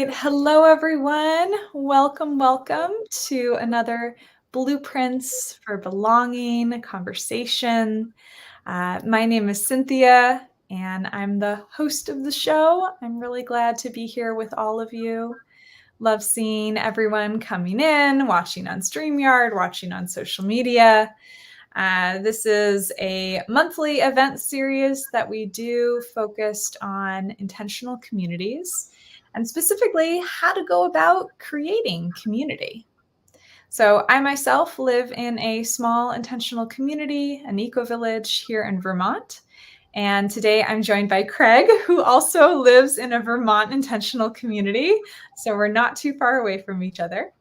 right. Hello, everyone. Welcome to another Blueprints for Belonging conversation. My name is Cynthia, and I'm the host of the show. I'm really glad to be here with all of you. Love seeing everyone coming in, watching on StreamYard, watching on social media. This is a monthly event series that we do focused on intentional communities and specifically how to go about creating community. So I myself live in a small intentional community, an eco-village here in Vermont. And today I'm joined by Craig, who also lives in a Vermont intentional community. So we're not too far away from each other.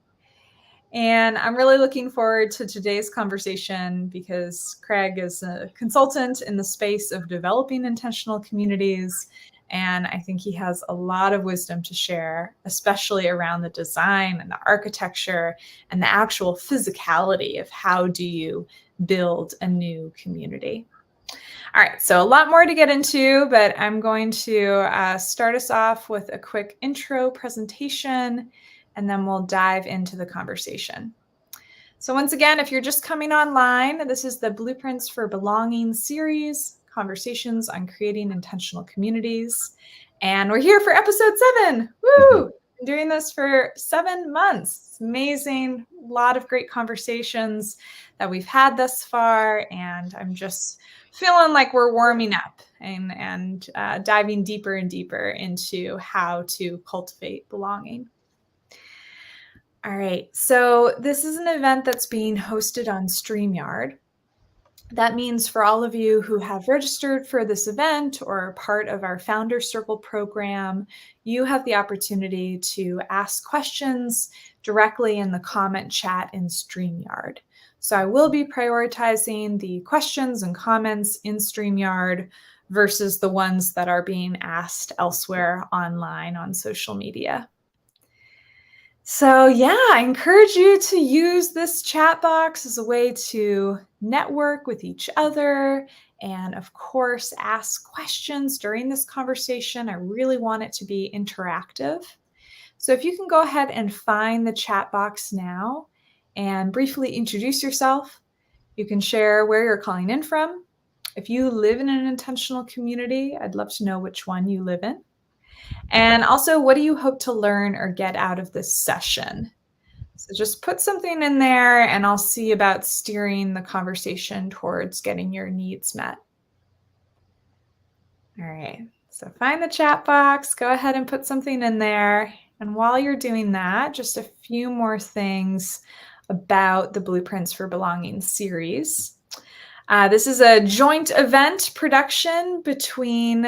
And I'm really looking forward to today's conversation because Craig is a consultant in the space of developing intentional communities. And I think he has a lot of wisdom to share, especially around the design and the architecture and the actual physicality of how do you build a new community. All right, so a lot more to get into, but I'm going to start us off with a quick intro presentation, and then we'll dive into the conversation. So once again, if you're just coming online, this is the Blueprints for Belonging series, conversations on creating intentional communities. And we're here for episode 7. Woo! Been doing this for 7 months. It's amazing. A lot of great conversations that we've had thus far. And I'm just feeling like we're warming up and diving deeper and deeper into how to cultivate belonging. All right, so this is an event that's being hosted on StreamYard. That means for all of you who have registered for this event or are part of our Founder Circle program, you have the opportunity to ask questions directly in the comment chat in StreamYard. So I will be prioritizing the questions and comments in StreamYard versus the ones that are being asked elsewhere online on social media. So yeah, I encourage you to use this chat box as a way to network with each other and of course ask questions during this conversation. I really want it to be interactive. So if you can go ahead and find the chat box now and briefly introduce yourself, you can share where you're calling in from. If you live in an intentional community, I'd love to know which one you live in. And also, what do you hope to learn or get out of this session? So just put something in there and I'll see about steering the conversation towards getting your needs met. All right, so find the chat box, go ahead and put something in there. And while you're doing that, just a few more things about the Blueprints for Belonging series. This is a joint event production between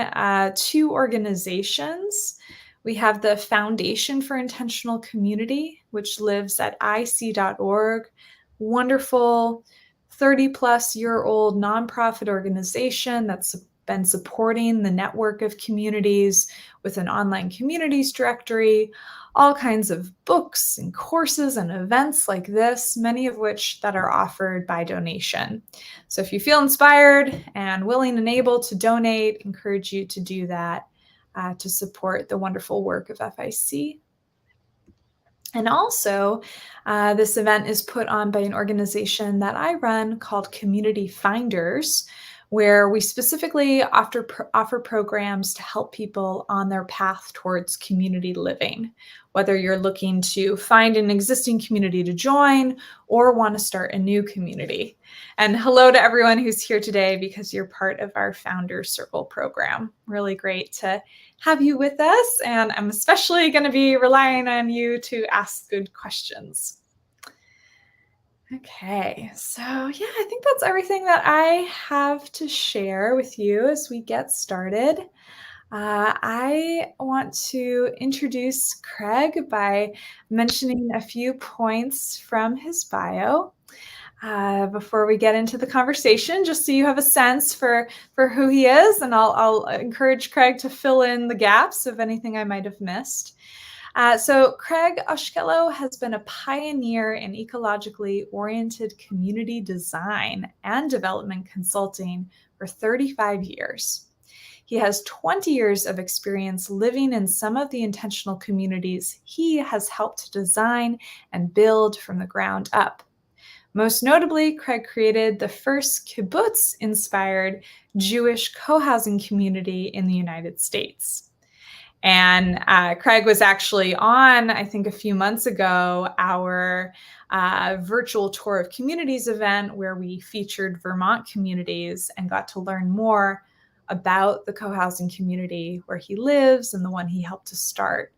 2 organizations. We have the Foundation for Intentional Community, which lives at ic.org. Wonderful 30-plus-year-old nonprofit organization that's been supporting the network of communities with an online communities directory, all kinds of books and courses and events like this, many of which that are offered by donation. So if you feel inspired and willing and able to donate, encourage you to do that to support the wonderful work of FIC. And also, this event is put on by an organization that I run called Community Finders, where we specifically offer programs to help people on their path towards community living, whether you're looking to find an existing community to join or want to start a new community. And hello to everyone who's here today because you're part of our Founder Circle program. Really great to have you with us, and I'm especially going to be relying on you to ask good questions. Okay, so yeah, I think that's everything that I have to share with you as we get started. I want to introduce Craig by mentioning a few points from his bio before we get into the conversation, just so you have a sense for who he is, and I'll encourage Craig to fill in the gaps of anything I might have missed. So Craig Oshkello has been a pioneer in ecologically oriented community design and development consulting for 35 years. He has 20 years of experience living in some of the intentional communities he has helped to design and build from the ground up. Most notably, Craig created the first kibbutz-inspired Jewish co-housing community in the United States. And Craig was actually on, I think a few months ago, our virtual tour of communities event where we featured Vermont communities and got to learn more about the co-housing community where he lives and the one he helped to start.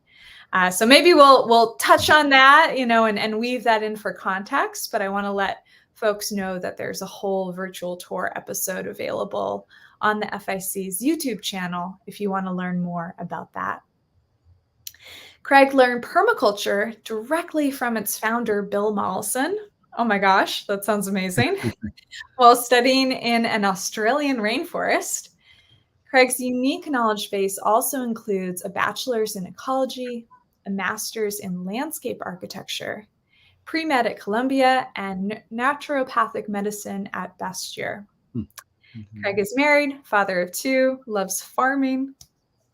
So maybe we'll touch on that, and weave that in for context, but I want to let folks know that there's a whole virtual tour episode available on the FIC's YouTube channel if you want to learn more about that. Craig learned permaculture directly from its founder, Bill Mollison. Oh my gosh, that sounds amazing. While studying in an Australian rainforest. Craig's unique knowledge base also includes a bachelor's in ecology, a master's in landscape architecture, pre-med at Columbia, and naturopathic medicine at Bastyr. Mm-hmm. Craig is married, father of two, loves farming,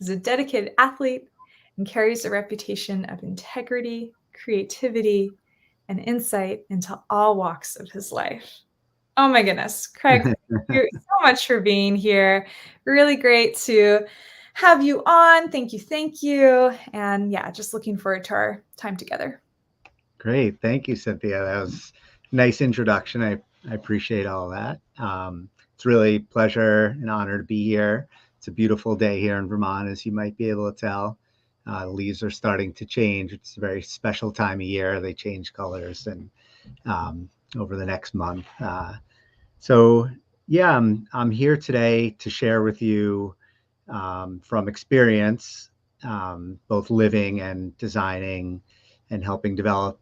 is a dedicated athlete, and carries a reputation of integrity, creativity, and insight into all walks of his life. Oh my goodness, Craig, thank you so much for being here. Really great to have you on. Thank you. Thank you. And yeah, just looking forward to our time together. Great. Thank you, Cynthia. That was a nice introduction. I appreciate all that. It's really a pleasure and honor to be here. It's a beautiful day here in Vermont, as you might be able to tell. The leaves are starting to change. It's a very special time of year. They change colors and over the next month. So yeah, I'm here today to share with you from experience, both living and designing and helping develop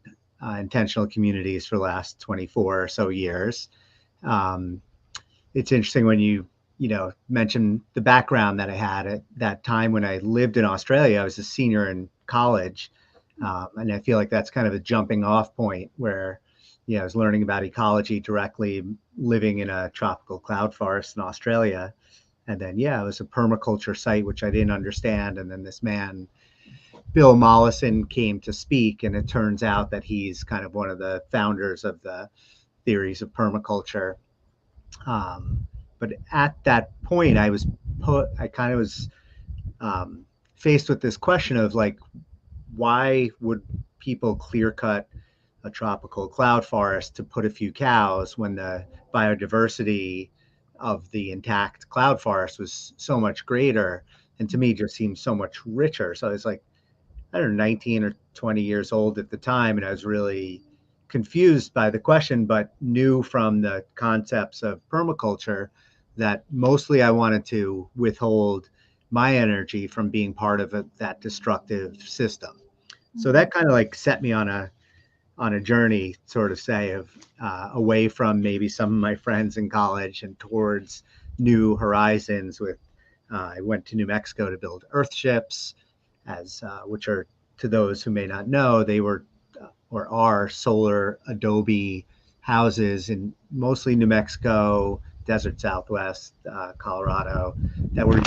intentional communities for the last 24 or so years. It's interesting when you mentioned the background that I had at that time when I lived in Australia. I was a senior in college, and I feel like that's kind of a jumping off point where I was learning about ecology directly living in a tropical cloud forest in Australia. And then, it was a permaculture site, which I didn't understand. And then this man, Bill Mollison, came to speak. And it turns out that he's kind of one of the founders of the theories of permaculture. But at that point, I kind of was faced with this question of like, why would people clear cut a tropical cloud forest to put a few cows when the biodiversity of the intact cloud forest was so much greater, and to me just seemed so much richer. So I was like, I don't know, 19 or 20 years old at the time, and I was really confused by the question, but knew from the concepts of permaculture that mostly I wanted to withhold my energy from being part of that destructive system. So that kind of like set me on a journey, sort of say, of away from maybe some of my friends in college and towards new horizons. I went to New Mexico to build earth ships, which are, to those who may not know, they were or are solar adobe houses in mostly New Mexico, desert Southwest, Colorado, that were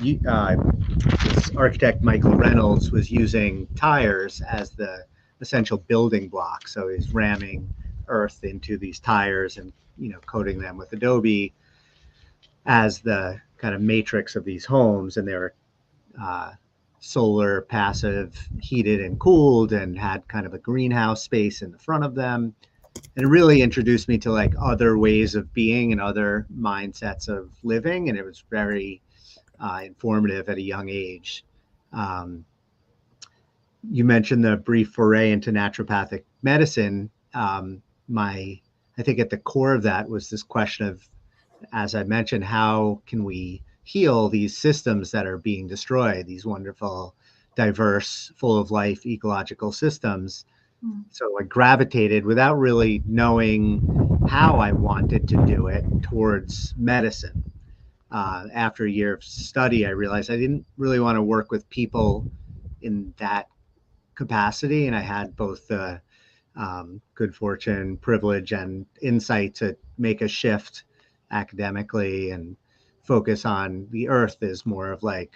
this architect Michael Reynolds was using tires as the essential building block. So he's ramming earth into these tires and coating them with adobe as the kind of matrix of these homes. And they were solar, passive, heated and cooled, and had kind of a greenhouse space in the front of them. And it really introduced me to like other ways of being and other mindsets of living. And it was very informative at a young age. You mentioned the brief foray into naturopathic medicine. I think at the core of that was this question of, as I mentioned, how can we heal these systems that are being destroyed, these wonderful, diverse, full of life ecological systems. So I gravitated, without really knowing how I wanted to do it, towards medicine. After a year of study, I realized I didn't really want to work with people in that capacity. And I had both the good fortune, privilege, and insight to make a shift academically and focus on the earth is more of like,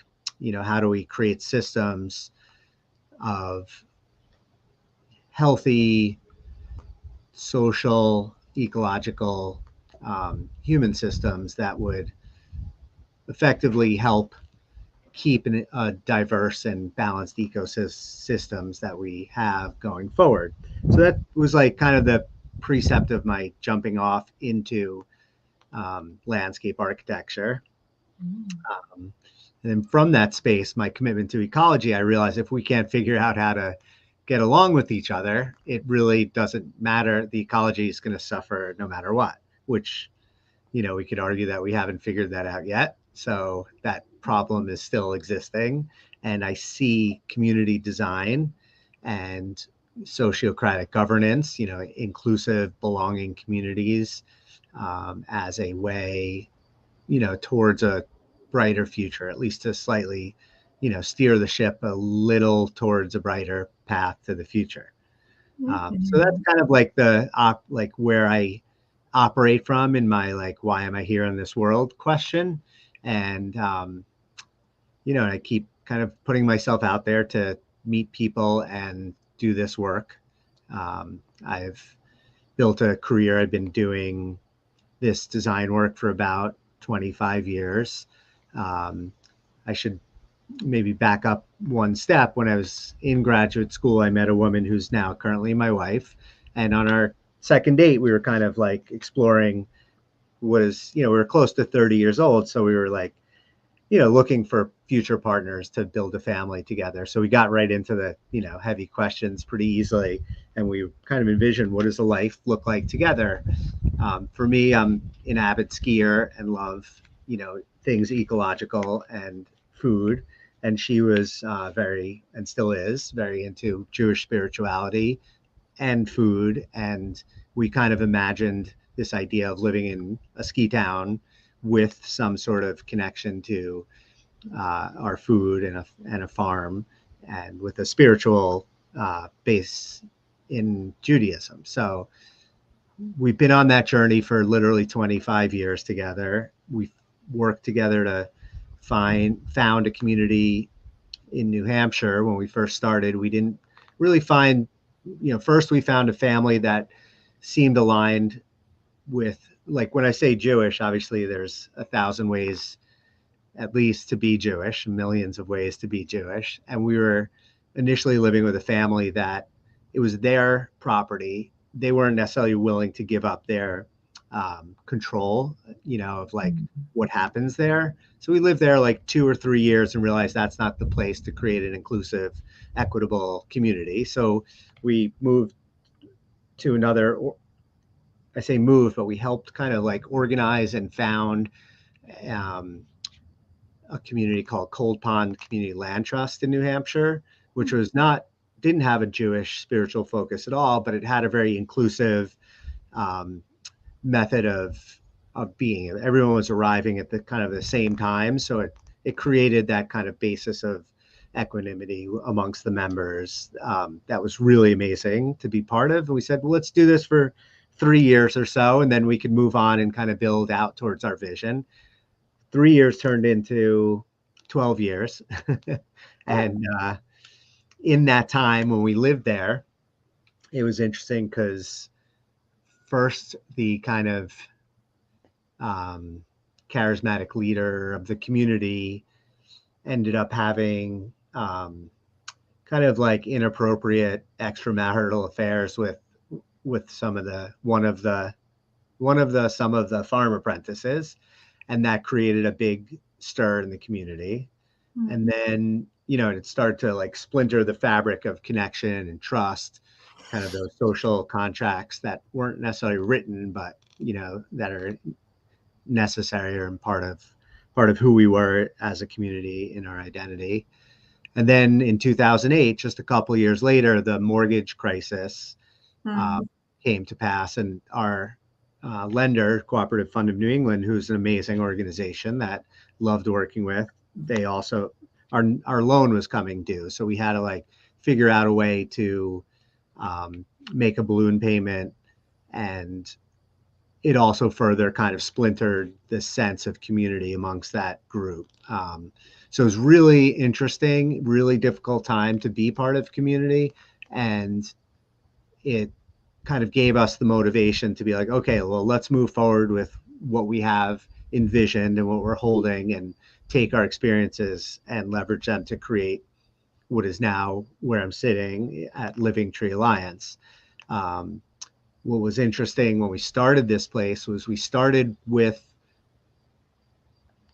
how do we create systems of healthy, social, ecological, human systems that would effectively help keep a diverse and balanced ecosystems that we have going forward. So that was like kind of the precept of my jumping off into landscape architecture. Mm. Um, and then from that space, my commitment to ecology, I realized if we can't figure out how to get along with each other, it really doesn't matter. The ecology is going to suffer no matter what, which, we could argue that we haven't figured that out yet. So that problem is still existing. And I see community design and sociocratic governance, inclusive, belonging communities as a way, towards a brighter future, at least to slightly, steer the ship a little towards a brighter path to the future. So that's Mhm. kind of like like where I operate from in my like why am I here in this world question, and I keep kind of putting myself out there to meet people and do this work. I've built a career. I've been doing this design work for about 25 years. Um, I should maybe back up one step. When I was in graduate school, I met a woman who's now currently my wife. And on our second date, we were kind of like exploring we were close to 30 years old. So we were like, looking for future partners to build a family together. So we got right into the, heavy questions pretty easily. And we kind of envisioned what does a life look like together. For me, I'm an avid skier and love, things ecological and food. And she was very, and still is, very into Jewish spirituality and food. And we kind of imagined this idea of living in a ski town with some sort of connection to our food and a farm, and with a spiritual base in Judaism. So we've been on that journey for literally 25 years together. We've worked together to found a community in New Hampshire. When we first started, we didn't really find, first we found a family that seemed aligned with, like, when I say Jewish, obviously there's 1,000 ways at least to be Jewish, millions of ways to be Jewish. And we were initially living with a family that it was their property. They weren't necessarily willing to give up their control, of like Mhm. what happens there. So we lived there like 2 or 3 years and realized that's not the place to create an inclusive, equitable community. So we moved to another, I say moved, but we helped kind of like organize and found um, a community called Cold Pond Community Land Trust in New Hampshire, which was not didn't have a Jewish spiritual focus at all, but it had a very inclusive um, method of being. Everyone was arriving at the kind of the same time, so it created that kind of basis of equanimity amongst the members. That was really amazing to be part of. And we said, well, let's do this for 3 years or so, and then we could move on and kind of build out towards our vision. 3 years turned into 12 years. Oh. And in that time when we lived there, it was interesting because first the kind of um, charismatic leader of the community ended up having kind of like inappropriate extramarital affairs with one of the some of the farm apprentices, and that created a big stir in the community. And Mhm. then, it started to like splinter the fabric of connection and trust, kind of those social contracts that weren't necessarily written, but, that are necessary or part of who we were as a community in our identity. And then in 2008, just a couple of years later, the mortgage crisis uh, Mm. came to pass, and our lender, Cooperative Fund of New England, who's an amazing organization that loved working with, they also our loan was coming due, so we had to like figure out a way to make a balloon payment and it also further kind of splintered the sense of community amongst that group. So it was really interesting, really difficult time to be part of community. And it kind of gave us the motivation to be like, okay, well, let's move forward with what we have envisioned and what we're holding and take our experiences and leverage them to create what is now where I'm sitting at Living Tree Alliance. Um, what was interesting when we started this place was we started with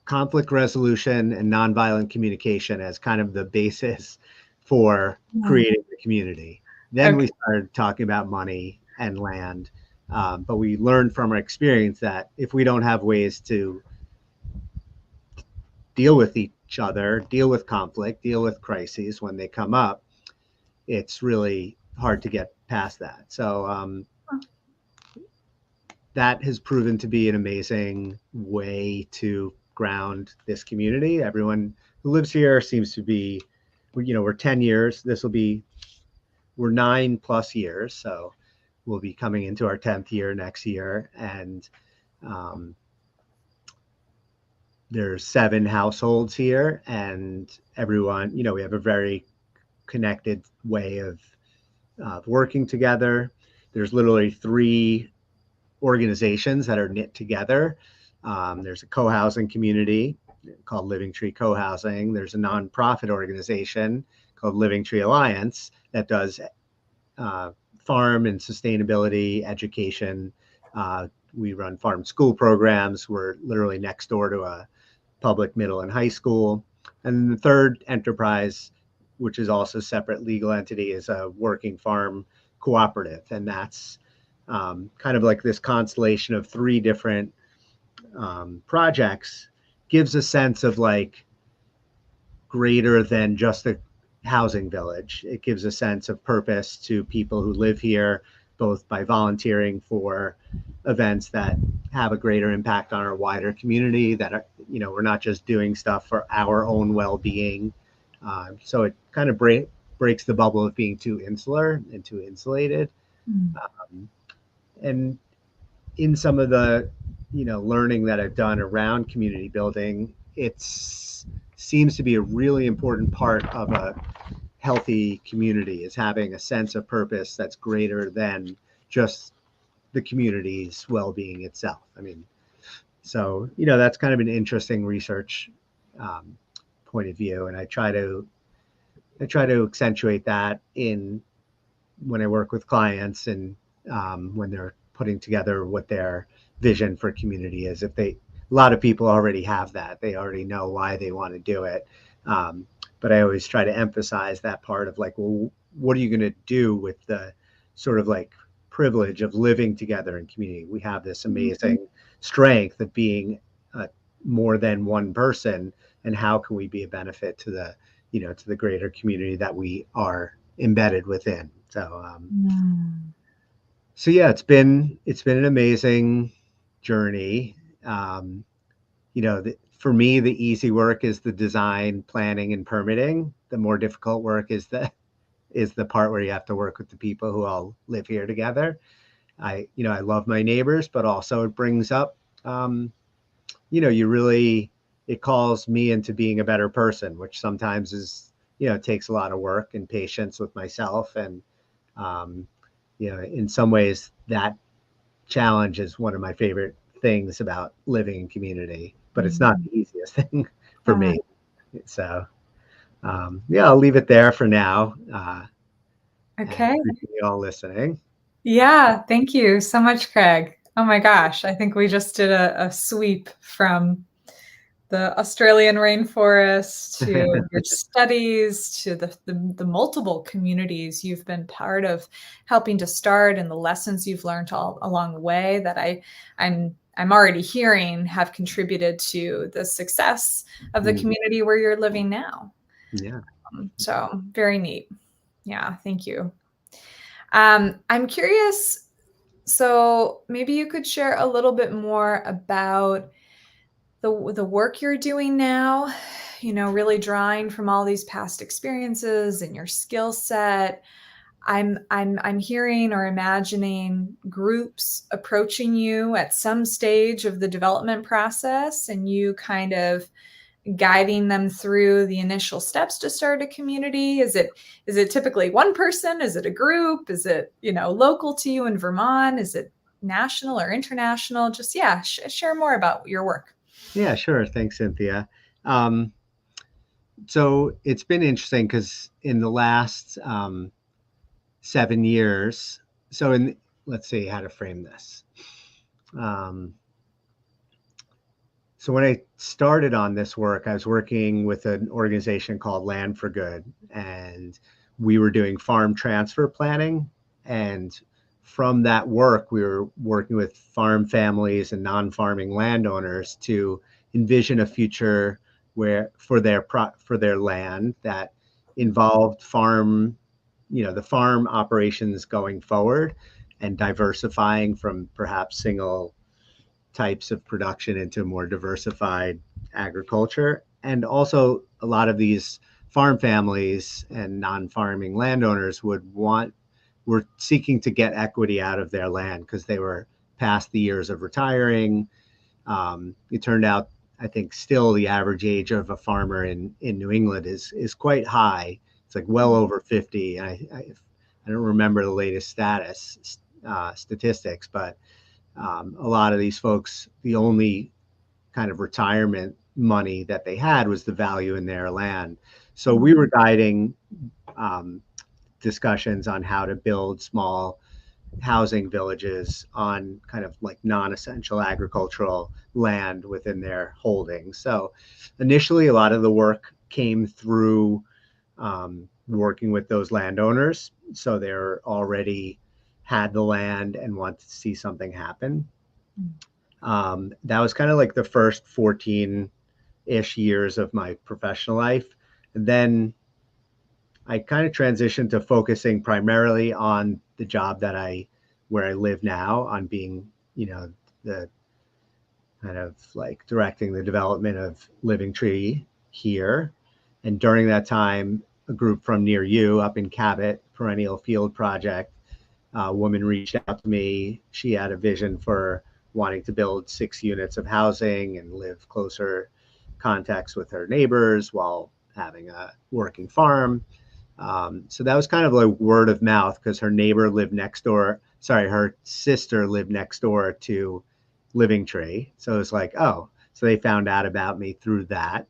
conflict resolution and nonviolent communication as kind of the basis for Yeah. creating the community. Then Okay. we started talking about money and land. But we learned from our experience that if we don't have ways to deal with each other, deal with conflict, deal with crises when they come up, it's really hard to get past that. So that has proven to be an amazing way to ground this community. Everyone who lives here seems to be, we're 10 years. We're 9+ years. So we'll be coming into our 10th year next year. And um, there's 7 households here, and everyone, we have a very connected way of working together. There's literally 3 organizations that are knit together. There's a co-housing community called Living Tree Co-housing. There's a nonprofit organization called Living Tree Alliance that does farm and sustainability education. We run farm school programs. We're literally next door to a public middle and high school. And the third enterprise, which is also a separate legal entity, is a working farm cooperative. And that's kind of like this constellation of 3 different projects gives a sense of like greater than just a housing village. It gives a sense of purpose to people who live here, both by volunteering for events that have a greater impact on our wider community, that are, we're not just doing stuff for our own well-being. So it kind of breaks the bubble of being too insular and too insulated. Mm. And in some of the learning that I've done around community building, it seems to be a really important part of a healthy community is having a sense of purpose that's greater than just the community's well-being itself. I mean, so that's kind of an interesting research um, point of view, and I try to accentuate that in when I work with clients and when they're putting together what their vision for community is. A lot of people already have that, they already know why they want to do it. But I always try to emphasize that part of like, well, what are you going to do with the sort of like privilege of living together in community? We have this amazing strength of being more than one person, and how can we be a benefit to the greater community that we are embedded within. Mm. So yeah, it's been an amazing journey. Um, for me, the easy work is the design, planning, and permitting. The more difficult work is the part where you have to work with the people who all live here together. I love my neighbors, but also it brings up, um, it calls me into being a better person, which sometimes takes a lot of work and patience with myself. And, um, in some ways that challenge is one of my favorite things about living in community, but it's not Mm. the easiest thing for Uh, me. So, yeah, I'll leave it there for now. And okay. appreciate you all listening. Yeah, thank you so much, Craig. Oh my gosh, I think we just did a sweep from the Australian rainforest to your studies to the multiple communities you've been part of helping to start, and the lessons you've learned all along the way that I'm already hearing have contributed to the success of the Mhm. community where you're living now. Yeah. So very neat. Yeah, thank you. I'm curious, so maybe you could share a little bit more about the work you're doing now, really drawing from all these past experiences and your skill set. I'm hearing or imagining groups approaching you at some stage of the development process, and you kind of guiding them through the initial steps to start a community. Is it typically one person? Is it a group? Is it, local to you in Vermont? Is it national or international? Just, yeah, share more about your work. Yeah, sure. Thanks, Cynthia. Um, so it's been interesting because in the last 7 years, so in let's see how to frame this. Um, so when I started on this work, I was working with an organization called Land for Good, and we were doing farm transfer planning. And from that work, we were working with farm families and non-farming landowners to envision a future where for their land that involved the farm operations going forward and diversifying from perhaps single types of production into more diversified agriculture. And also, a lot of these farm families and non-farming landowners were seeking to get equity out of their land because they were past the years of retiring. It turned out, I think, still the average age of a farmer in New England is quite high. It's like well over 50. I don't remember the latest statistics, but a lot of these folks, the only kind of retirement money that they had was the value in their land. So we were guiding um, discussions on how to build small housing villages on kind of like non-essential agricultural land within their holdings. So initially, a lot of the work came through working with those landowners. So they're already had the land and want to see something happen. That was kind of like the first 14-ish years of my professional life. And then I kind of transitioned to focusing primarily on the job where I live now, on being, the kind of like directing the development of Living Tree here. And during that time, a group from near you up in Cabot, Perennial Field Project, a woman reached out to me. She had a vision for wanting to build 6 units of housing and live closer contacts with her neighbors while having a working farm. So that was kind of like word of mouth because her neighbor lived next door. Sorry, her sister lived next door to Living Tree. So it was like, oh, so they found out about me through that.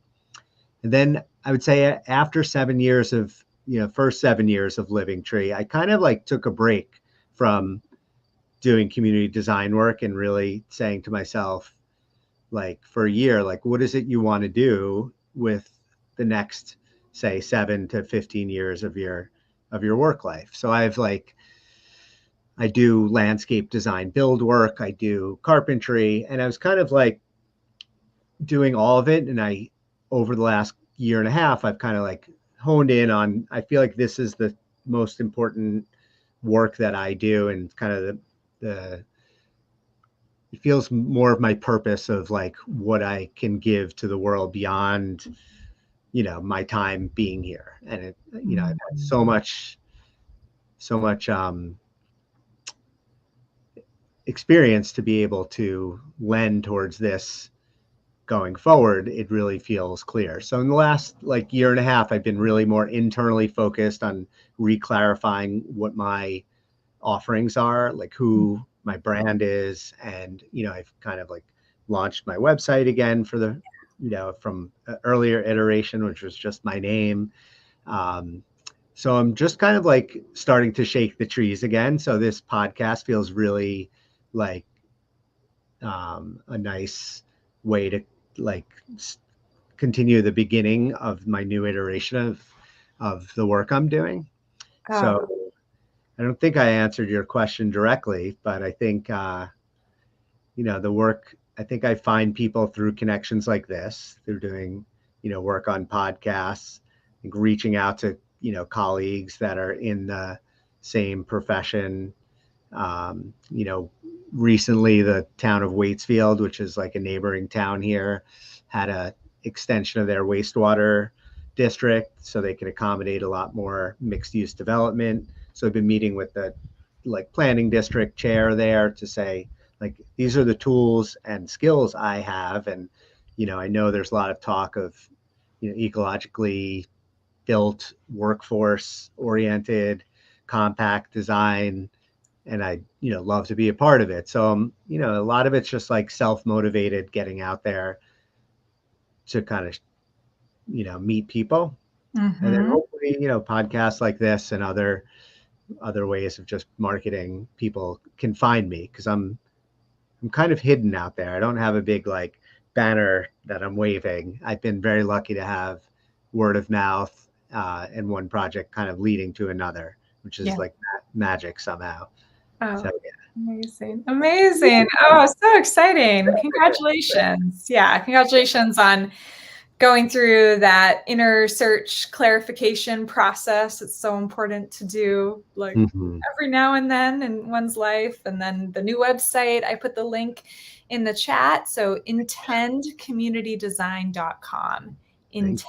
And then I would say after 7 years of, first 7 years of Living Tree, I kind of like took a break from doing community design work and really saying to myself, like for a year, like, what is it you want to do with the next, say, 7 to 15 years of your work life? So I do landscape design build work, I do carpentry, and I was kind of like doing all of it. And over the last year and a half, I've kind of like honed in on, I feel like this is the most important work that I do, and kind of the it feels more of my purpose of like what I can give to the world beyond, my time being here. And I've had so much experience to be able to lend towards this going forward. It really feels clear. So in the last like year and a half, I've been really more internally focused on reclarifying what my offerings are, like who my brand is. And, I've kind of like launched my website again for from an earlier iteration, which was just my name. So I'm just kind of like starting to shake the trees again. So this podcast feels really like a nice way to like continue the beginning of my new iteration of the work I'm doing. So Oh, I don't think I answered your question directly, but I think the work. I think I find people through connections like this, through doing work on podcasts, like reaching out to colleagues that are in the same profession. Um, you know, Recently the town of Waitsfield, which is like a neighboring town here, had a extension of their wastewater district so they can accommodate a lot more mixed use development. So I've been meeting with the like planning district chair there to say, like, these are the tools and skills I have. And, I know there's a lot of talk of, ecologically built, workforce oriented, compact design. And I, love to be a part of it. So, a lot of it's just like self-motivated, getting out there to kind of, meet people. And then Mhm. hopefully, podcasts like this and other ways of just marketing, people can find me because I'm kind of hidden out there. I don't have a big like banner that I'm waving. I've been very lucky to have word of mouth and one project kind of leading to another, which is Yeah. like magic somehow. Oh, So amazing. Amazing. Oh, so exciting. Congratulations. Yeah, congratulations on going through that inner search clarification process. It's so important to do, like, yeah. Hmm. every now and then in one's life. And then the new website, I put the link in the chat. So intendcommunitydesign.com. Thank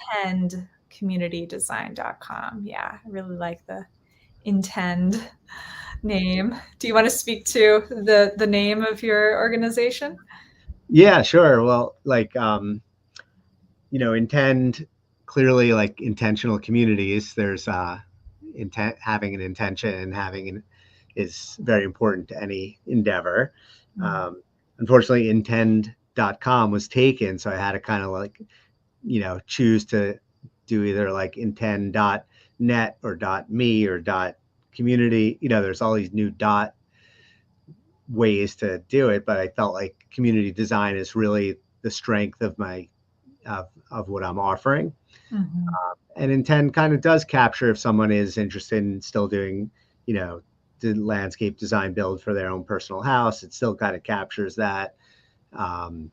Intendcommunitydesign.com. Yeah, I really like the intend name. Do you want to speak to the name of your organization? you. Yeah, sure. Well, like intend, clearly, like intentional communities. There's intent, having an intention and having an is very important to any endeavor. Mm. Um, Unfortunately, intend.com was taken, so I had to kind of like, choose to do either like intend.net or .me or .community. There's all these new ways to do it, but I felt like community design is really the strength of my of what I'm offering. Mhm. And intend kind of does capture if someone is interested in still doing, the landscape design build for their own personal house. It still kind of captures that. Um,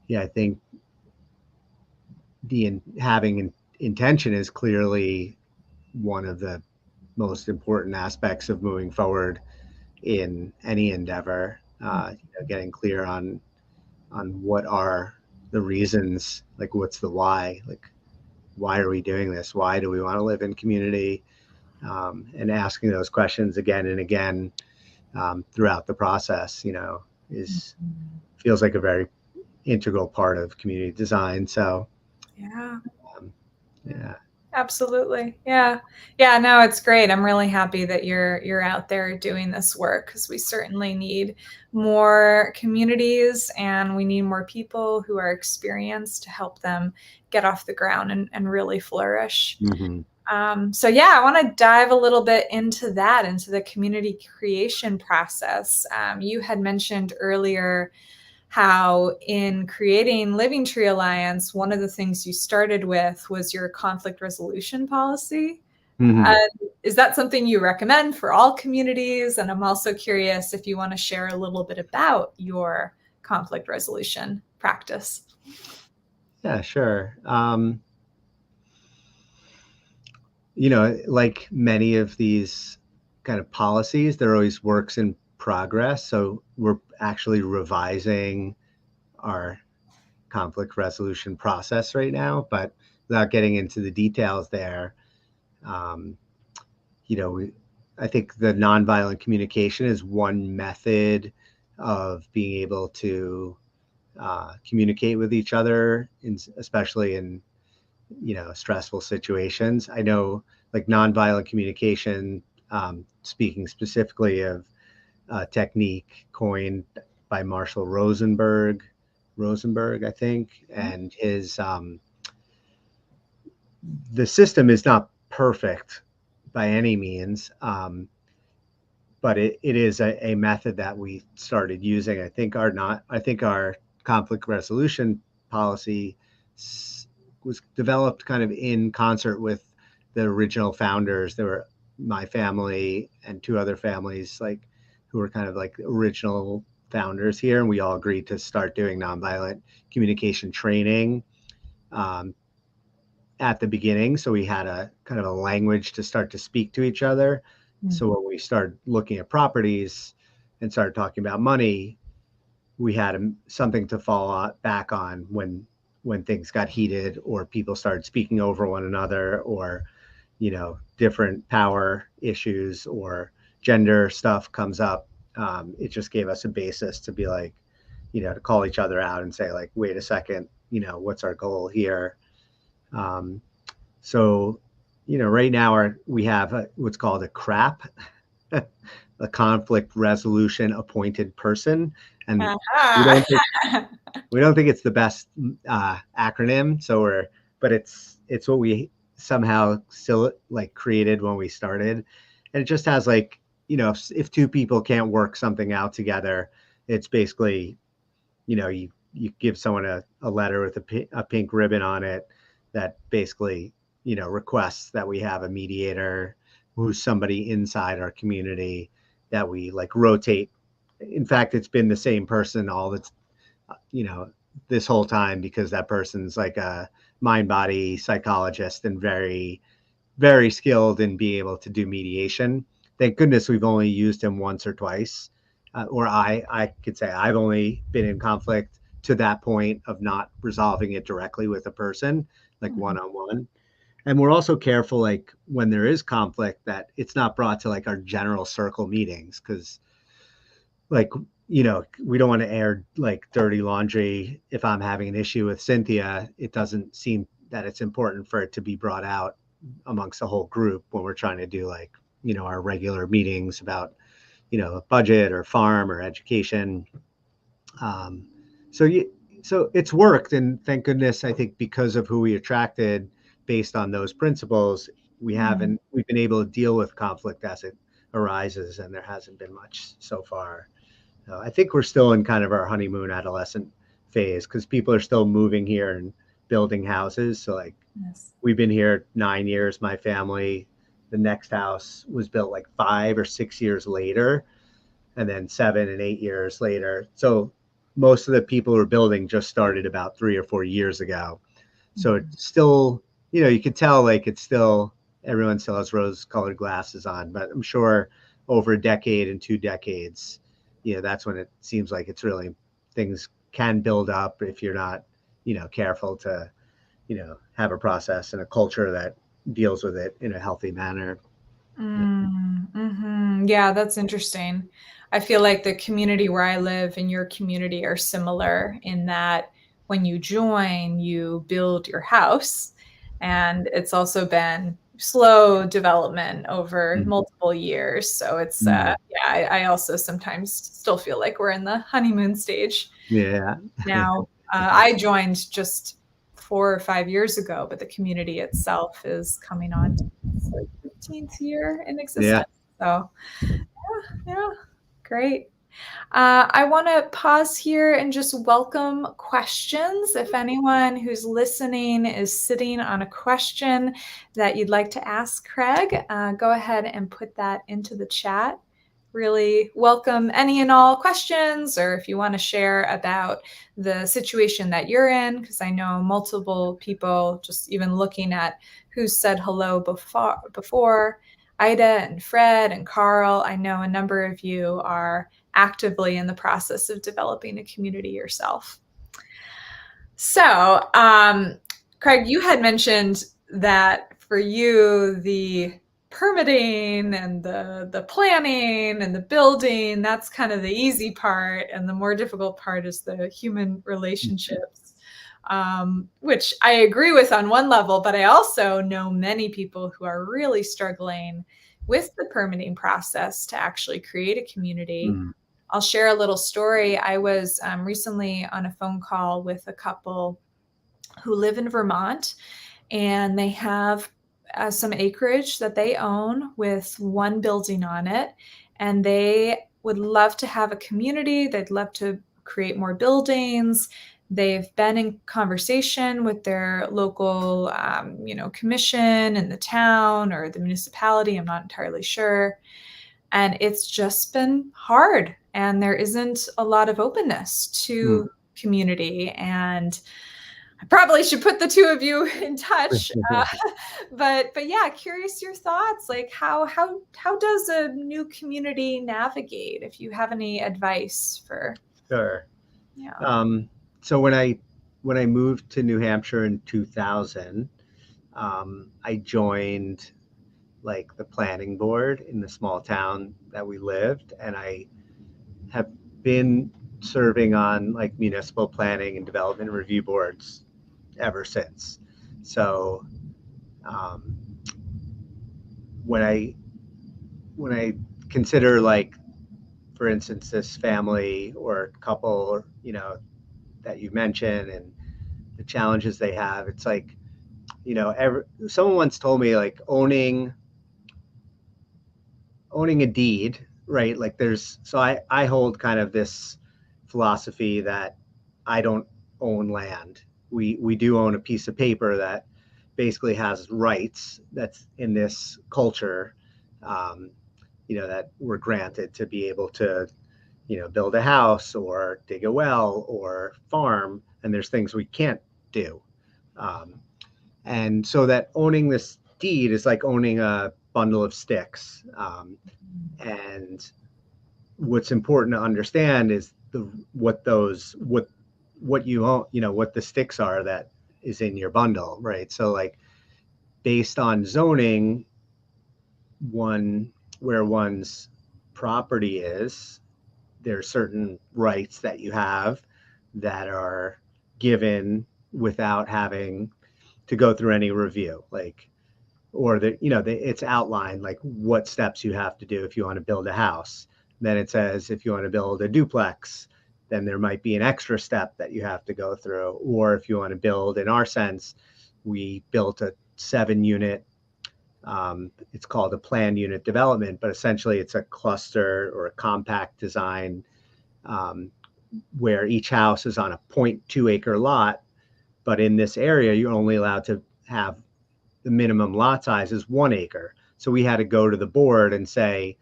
yeah, I think having intention is clearly one of the most important aspects of moving forward in any endeavor. Getting clear on what are the reasons, like what's the why, like why are we doing this? Why do we want to live in community? And asking those questions again and again throughout the process, is Mhm. feels like a very integral part of community design. So, Yeah. um, Yeah. yeah. Absolutely. Yeah. Yeah, no, it's great. I'm really happy that you're out there doing this work because we certainly need more communities and we need more people who are experienced to help them get off the ground and really flourish. Hmm. So yeah, I want to dive a little bit into that, into the community creation process. You had mentioned earlier how in creating Living Tree Alliance, one of the things you started with was your conflict resolution policy. Hmm. Uh, is that something you recommend for all communities? And I'm also curious if you want to share a little bit about your conflict resolution practice. Yeah, sure. Like many of these kind of policies, they're always works in progress. So we're actually revising our conflict resolution process right now, but without getting into the details there, um, we, I think the nonviolent communication is one method of being able to communicate with each other, especially in stressful situations. I know, like nonviolent communication, speaking specifically of a technique coined by Marshall Rosenberg, I think, and his the system is not perfect by any means, but it is a method that we started using. I think our conflict resolution policy was developed kind of in concert with the original founders. There were my family and two other families, like, who were kind of like original founders here, and we all agreed to start doing nonviolent communication training um, at the beginning. So we had a kind of a language to start to speak to each other. Mm. So when we started looking at properties and started talking about money, we had something to fall back on when when things got heated or people started speaking over one another, or different power issues or gender stuff comes up. It just gave us a basis to be like, to call each other out and say like, wait a second, what's our goal here? Um, so, right now we have what's called a CRAP, a conflict resolution appointed person, and we Aha. don't think we don't think it's the best acronym. But it's what we somehow still like created when we started, and it just has like, if two people can't work something out together, it's basically, you give someone a letter with a pink ribbon on it that basically, requests that we have a mediator who's somebody inside our community that we like rotate. In fact, it's been the same person all that's, you know, this whole time, because that person's like a mind body psychologist and very, very skilled in being able to do mediation. Thank goodness we've only used him once or twice. Or I could say I've only been in conflict to that point of not resolving it directly with a person, like one on one. And we're also careful, like when there is conflict, that it's not brought to like our general circle meetings, because like, we don't want to air like dirty laundry. If I'm having an issue with Cynthia, it doesn't seem that it's important for it to be brought out amongst the whole group when we're trying to do like, our regular meetings about, a budget or farm or education. Um, so so it's worked, and thank goodness, I think because of who we attracted based on those principles, we've been able to deal with conflict as it arises, and there hasn't been much so far. I think we're still in kind of our honeymoon adolescent phase, because people are still moving here and building houses. So like, Yes. we've been here 9 years, my family. The next house was built like 5 or 6 years later, and then 7 and 8 years later. So most of the people who are building just started about 3 or 4 years ago. So it's still, you can tell like it's still, everyone still has rose colored glasses on, but I'm sure over a decade and 2 decades, that's when it seems like it's really, things can build up if you're not, careful to, have a process and a culture that deals with it in a healthy manner. Yeah, that's interesting. I feel like the community where I live and your community are similar in that when you join, you build your house. And it's also been slow development over Mm. multiple years. So it's, Mm. yeah, I also sometimes still feel like we're in the honeymoon stage Yeah. now. I joined just 4 or 5 years ago, but the community itself is coming on to its like 15th year in Yeah. existence. So yeah, yeah, great. I want to pause here and just welcome questions. If anyone who's listening is sitting on a question that you'd like to ask Craig, go ahead and put that into the chat. Really welcome any and all questions, or if you want to share about the situation that you're in, because I know multiple people, just even looking at who said hello before, Ida and Fred and Carl, I know a number of you are actively in the process of developing a community yourself. So, Craig, you had mentioned that for you, the permitting and the planning and the building, that's kind of the easy part. And the more difficult part is the human relationships, which I agree with on one level, but I also know many people who are really struggling with the permitting process to actually create a community. Mm. I'll share a little story. I was recently on a phone call with a couple who live in Vermont, and they have some acreage that they own with one building on it. And they would love to have a community. They'd love to create more buildings. They've been in conversation with their local, commission in the town or the municipality. I'm not entirely sure. And it's just been hard. And there isn't a lot of openness Mm. to community. And I probably should put the two of you in touch. But yeah, curious your thoughts. Like how does a new community navigate? If you have any advice for, Sure. yeah. Um, so when I when I moved to New Hampshire in 2000, I joined like the planning board in the small town that we lived, and I have been serving on like municipal planning and development review boards ever since. So um, when I when I consider like, for instance, this family or couple, that you mentioned and the challenges they have, it's like, someone once told me like owning a deed, right? Like I hold kind of this philosophy that I don't own land. We do own a piece of paper that basically has rights that's in this culture, um, that we're granted to be able to, build a house or dig a well or farm. And there's things we can't do. Um, and so that owning this deed is like owning a bundle of sticks. And what's important to understand is what you own, what the sticks are that is in your bundle, right? So like based on zoning, one where one's property is, there's certain rights that you have that are given without having to go through any review, like, or it's outlined like what steps you have to do if you want to build a house. Then it says if you want to build a duplex, then there might be an extra step that you have to go through. Or if you want to build, in our sense, we built a 7 unit, it's called a planned unit development, but essentially it's a cluster or a compact design, um, where each house is on a 0.2 acre lot. But in this area, you're only allowed to have the minimum lot size is 1 acre. So we had to go to the board and say,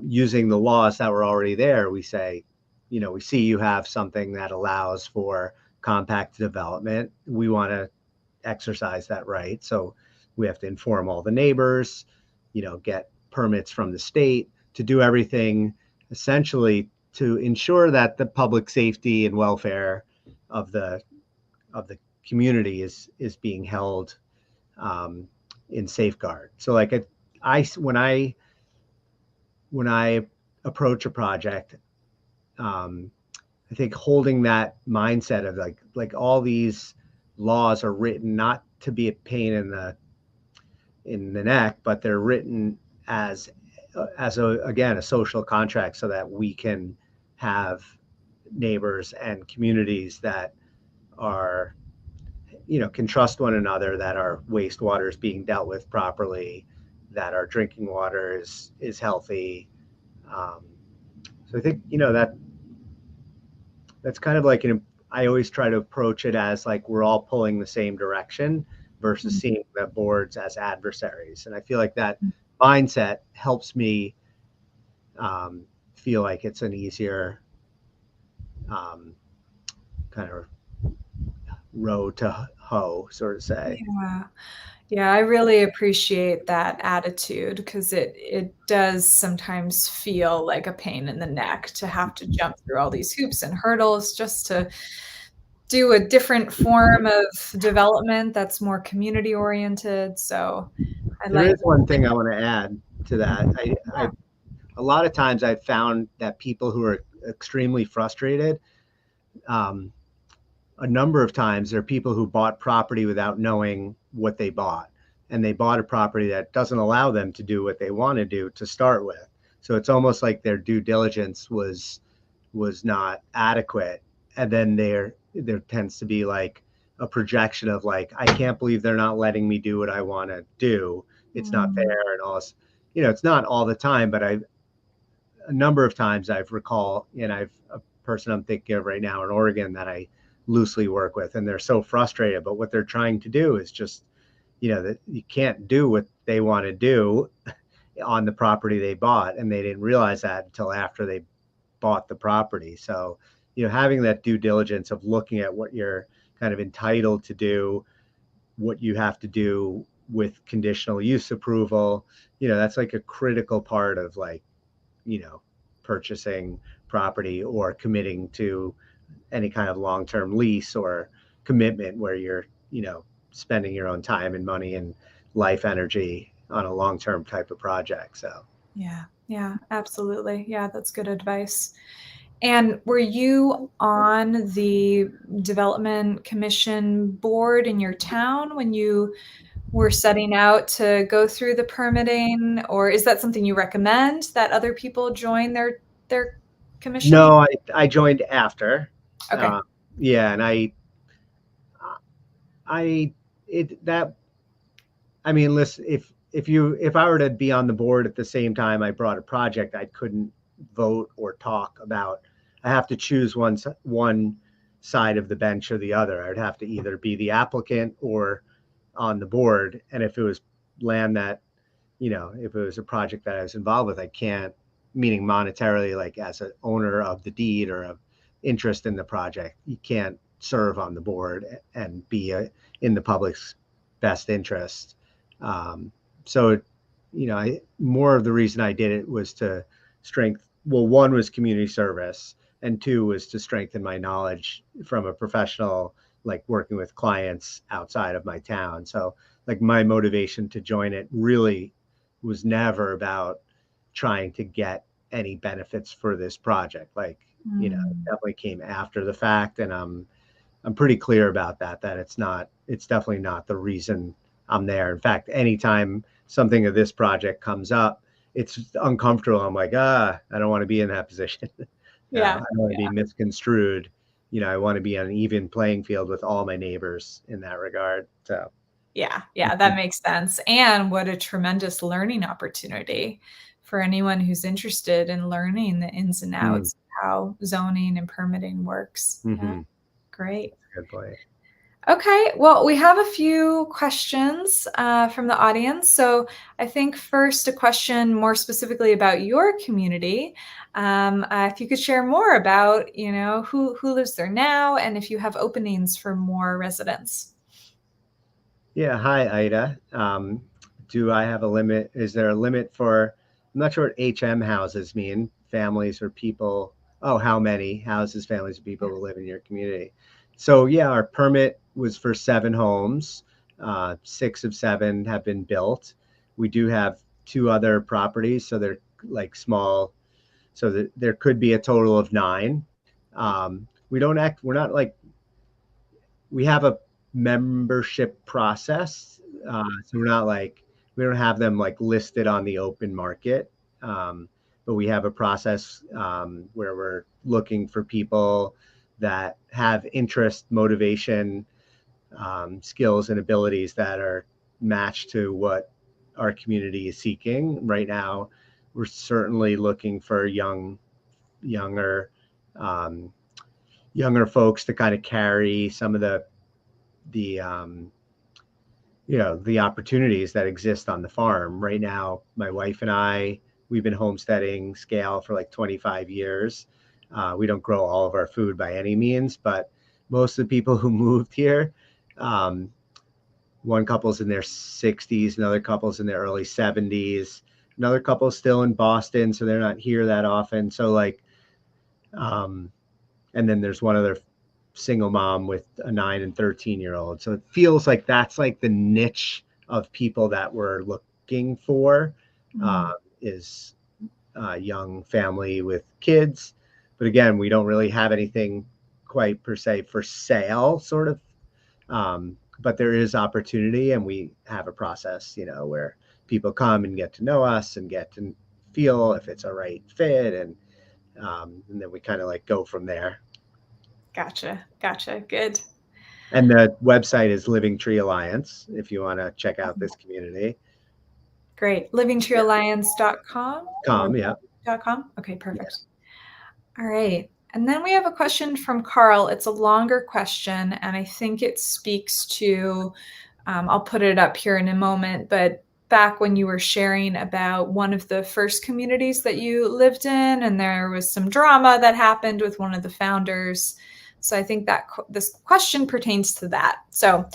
using the laws that were already there, we say, we see you have something that allows for compact development. We want to exercise that right. So we have to inform all the neighbors, get permits from the state to do everything essentially to ensure that the public safety and welfare of the community is being held, um, in safeguard. So like I when I approach a project, um, I think holding that mindset of like all these laws are written not to be a pain in the neck, but they're written as a social contract so that we can have neighbors and communities that are, can trust one another, that our wastewater is being dealt with properly, that our drinking water is healthy. Um, so I think, that's kind of like I always try to approach it as like we're all pulling the same direction versus seeing the boards as adversaries. And I feel like that mindset helps me, feel like it's an easier, um, kind of road to hoe, sort of say. Yeah. Yeah, I really appreciate that attitude because it does sometimes feel like a pain in the neck to have to jump through all these hoops and hurdles just to do a different form of development that's more community oriented. So I There like is one thing I want to add to that. yeah. A lot of times I've found that people who are extremely frustrated, um, a number of times there are people who bought property without knowing what they bought. And they bought a property that doesn't allow them to do what they want to do to start with. So it's almost like their due diligence was not adequate. And then there tends to be like a projection of like, I can't believe they're not letting me do what I want to do. It's not Mm, fair and all this. It's not all the time, but a number of times I've recall, and I've a person I'm thinking of right now in Oregon that I loosely work with, and they're so frustrated. But what they're trying to do is just, that you can't do what they want to do on the property they bought, and they didn't realize that until after they bought the property. So, having that due diligence of looking at what you're kind of entitled to do, what you have to do with conditional use approval, that's like a critical part of like, you know, purchasing property or committing to any kind of long-term lease or commitment where you're, spending your own time and money and life energy on a long-term type of project. So Yeah, absolutely. Yeah, that's good advice. And were you on the development commission board in your town when you were setting out to go through the permitting, or is that something you recommend that other people join their commission? no, I joined after. Okay. Uh, yeah, and I it that I mean, listen, if I were to be on the board at the same time I brought a project, I couldn't vote or talk about. I have to choose one side of the bench or the other. I would have to either be the applicant or on the board. And if it was land that, if it was a project that I was involved with, I can't, meaning monetarily, like as an owner of the deed or of interest in the project, you can't serve on the board and be in the public's best interest. Um, so, more of the reason I did it was to well, one was community service, and two was to strengthen my knowledge from a professional, like working with clients outside of my town. So, like, my motivation to join it really was never about trying to get any benefits for this project. Like, it Mm, definitely came after the fact, and I'm pretty clear about that it's definitely not the reason I'm there. In fact, anytime something of this project comes up, it's uncomfortable. I'm like, I don't want to be in that position. I yeah. don't want to be misconstrued. I want to be on an even playing field with all my neighbors in that regard. So, Yeah, that makes sense. And what a tremendous learning opportunity for anyone who's interested in learning the ins and mm, outs of how zoning and permitting works. Yeah, mm-hmm. great. That's a good point. Okay, well, we have a few questions from the audience. So I think first a question more specifically about your community. If you could share more about, who lives there now and if you have openings for more residents. Yeah. Hi, Ida. Do I have a limit? Is there a limit for, I'm not sure what HM houses mean, families or people. Oh, how many houses, families, or people will live in your community? So, yeah, our permit was for 7 homes. 6 of 7 have been built. We do have 2 other properties, so they're like small. So that there could be a total of 9. We're not like, we have a membership process. So we're not like, we don't have them like listed on the open market. But we have a process where we're looking for people that have interest, motivation, skills, and abilities that are matched to what our community is seeking. Right now, we're certainly looking for younger, um, younger folks to kind of carry some of the the opportunities that exist on the farm. Right now, my wife and we've been homesteading scale for like 25 years. We don't grow all of our food by any means, but most of the people who moved here, um, one couple's in their 60s, another couple's in their early 70s, another couple's still in Boston, so they're not here that often. So like, um, and then there's one other single mom with a 9 and 13-year-old. So it feels like that's like the niche of people that we're looking for, Mm, uh, is a young family with kids. But again, we don't really have anything quite per se for sale, sort of. But there is opportunity, and we have a process, where people come and get to know us and get to feel if it's a right fit, and then we kind of like go from there. gotcha. Good. And the website is Living Tree Alliance if you want to check out this community. Great. Yeah. livingtreealliance.com or Yeah. .com? Okay, Yeah. perfect. All right. And then we have a question from Carl. It's a longer question, and I think it speaks to, I'll put it up here in a moment, but back when you were sharing about one of the first communities that you lived in, and there was some drama that happened with one of the founders. So I think that this question pertains to that. So,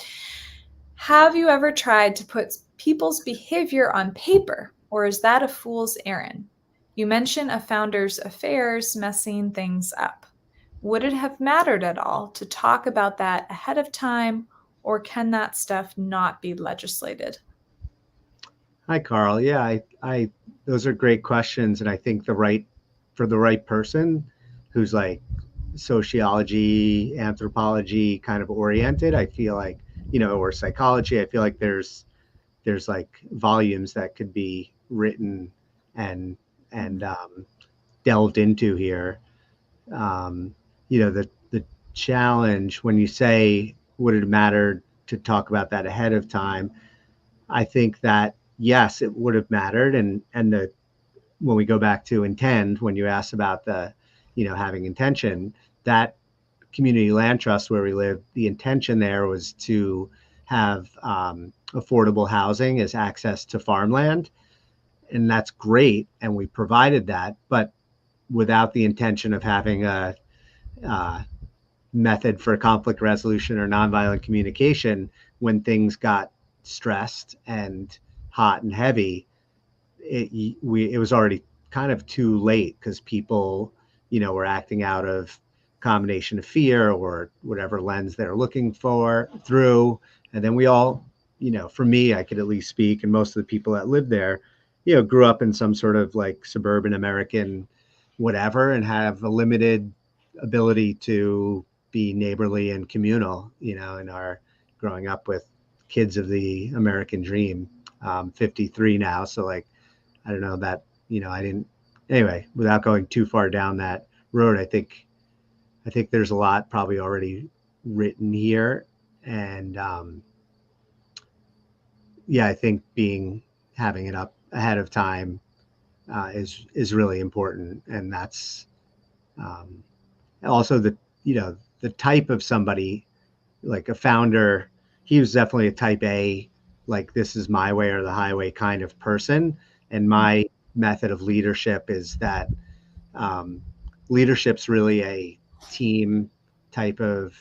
have you ever tried to put people's behavior on paper, or is that a fool's errand? You mention a founder's affairs messing things up. would it have mattered at all to talk about that ahead of time, or can that stuff not be legislated? Hi, Carl. Yeah, those are great questions, and I think for the right person who's like sociology, anthropology kind of oriented, I feel like, or psychology, I feel like there's like volumes that could be written and delved into here. Um, the challenge when you say would it matter to talk about that ahead of time, I think that yes, it would have mattered. And the when we go back to intend, when you asked about having intention, that community land trust where we live, the intention there was to have affordable housing as access to farmland, and that's great, and we provided that, but without the intention of having a uh, method for conflict resolution or nonviolent communication. When things got stressed and hot and heavy, it was already kind of too late because people, were acting out of combination of fear or whatever lens they're looking for through. And then we all, for me, I could at least speak, and most of the people that lived there, grew up in some sort of like suburban American whatever and have a limited ability to be neighborly and communal, in our growing up with kids of the American dream. 53 now, so like I don't know that, I didn't, anyway, without going too far down that road, I think there's a lot probably already written here. And yeah, I think having it up ahead of time is really important. And that's um, also the type of somebody, like a founder. He was definitely a type A, like this is my way or the highway kind of person. And my method of leadership is that um, leadership's really a team type of.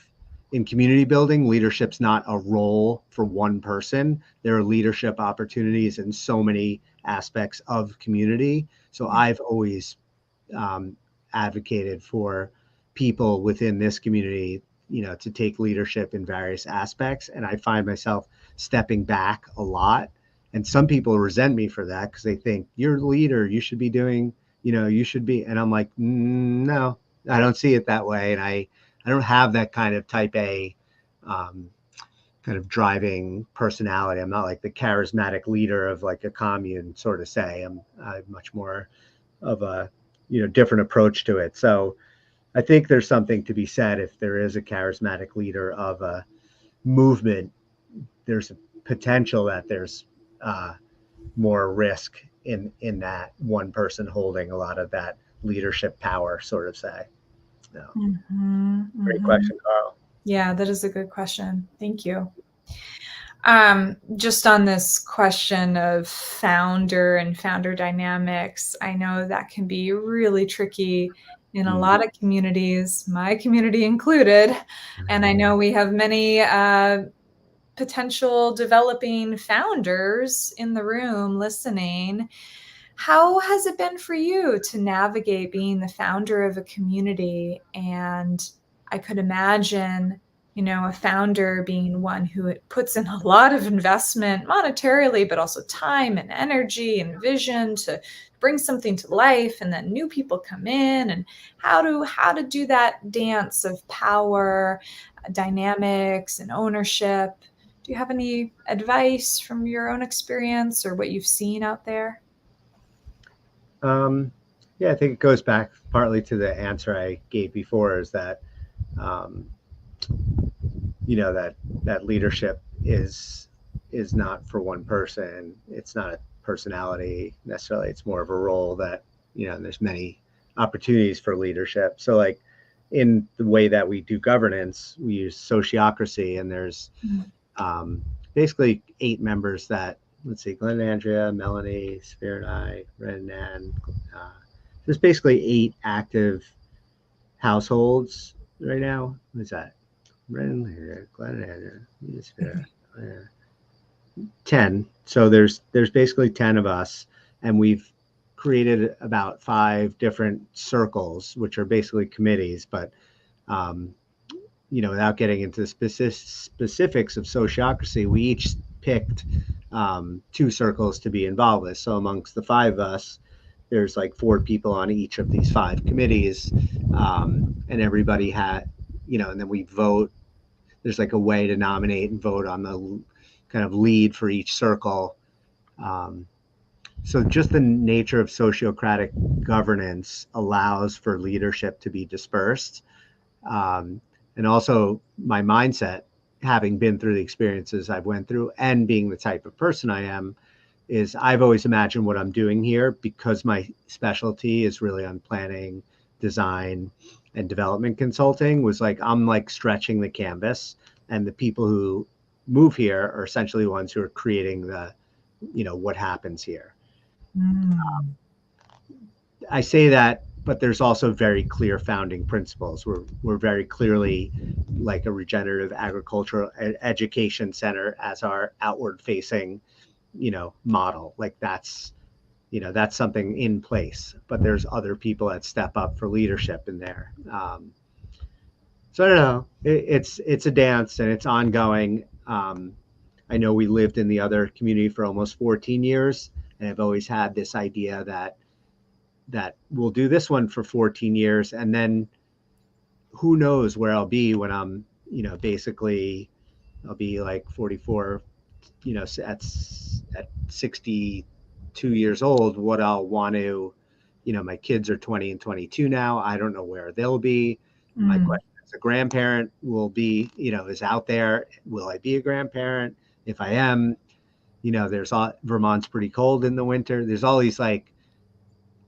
In community building, leadership's not a role for one person. There are leadership opportunities in so many aspects of community. So I've always um, advocated for people within this community, to take leadership in various aspects. And I find myself stepping back a lot. And some people resent me for that because they think you're the leader, you should be doing, you should be. And I'm like, no, I don't see it that way. And I don't have that kind of type A um, kind of driving personality. I'm not like the charismatic leader of like a commune, sort of say. I'm much more of a different approach to it. So I think there's something to be said if there is a charismatic leader of a movement. There's a potential that there's uh, more risk in that one person holding a lot of that leadership power, sort of say. No. Mhm, Great mhm. question, Carl. Yeah, that is a good question. Thank you. Just on this question of founder and founder dynamics, I know that can be really tricky in a Mm. lot of communities, my community included. And I know we have many potential developing founders in the room listening. How has it been for you to navigate being the founder of a community? And I could imagine, a founder being one who puts in a lot of investment monetarily, but also time and energy and vision to bring something to life. And then new people come in, and how to do that dance of power, dynamics, and ownership. Do you have any advice from your own experience or what you've seen out there? Um, yeah, I think it goes back partly to the answer I gave before, is that um, that leadership is not for one person. It's not a personality necessarily. It's more of a role that, there's many opportunities for leadership. So like in the way that we do governance, we use sociocracy, and there's Mm. um, basically 8 members that, let's see, Glenn and Andrea, Melanie, Sphere and I, Ren and Ann. There's basically 8 active households right now. What's that? Ren here, Glenn and Andrea, Sphere, 10. So there's basically 10 of us, and we've created about 5 different circles, which are basically committees, but Um, without getting into the specifics of sociocracy, we each picked two circles to be involved with. So amongst the five of us, there's like four people on each of these five committees, and everybody had, and then we vote. There's like a way to nominate and vote on the kind of lead for each circle. Um, so just the nature of sociocratic governance allows for leadership to be dispersed. Um, and also my mindset, having been through the experiences I've went through and being the type of person I am, is I've always imagined what I'm doing here, because my specialty is really on planning, design, and development consulting, was like I'm like stretching the canvas, and the people who move here are essentially the ones who are creating the, what happens here. Mm. I say that, but there's also very clear founding principles. We're very clearly like a regenerative agricultural education center as our outward facing, model. Like that's something in place. But there's other people that step up for leadership in there. So I don't know. It's a dance, and it's ongoing. I know we lived in the other community for almost 14 years, and I've always had this idea that we'll do this one for 14 years, and then who knows where I'll be when I'm, basically I'll be like 44, at 62 years old, what I'll want to, my kids are 20 and 22 now. I don't know where they'll be. My Mm. question as a grandparent will be, is out there. Will I be a grandparent? If I am, there's all, Vermont's pretty cold in the winter. There's all these like,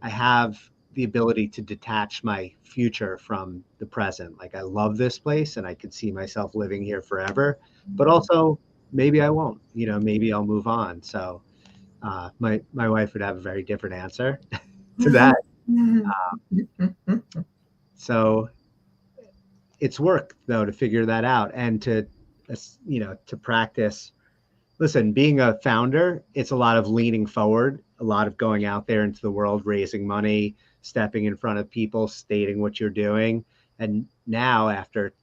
I have the ability to detach my future from the present. Like I love this place and I could see myself living here forever, but also maybe I won't, maybe I'll move on. So my wife would have a very different answer to that. So it's work though to figure that out and to practice. Listen, being a founder, it's a lot of leaning forward, a lot of going out there into the world, raising money, stepping in front of people, stating what you're doing. And now, after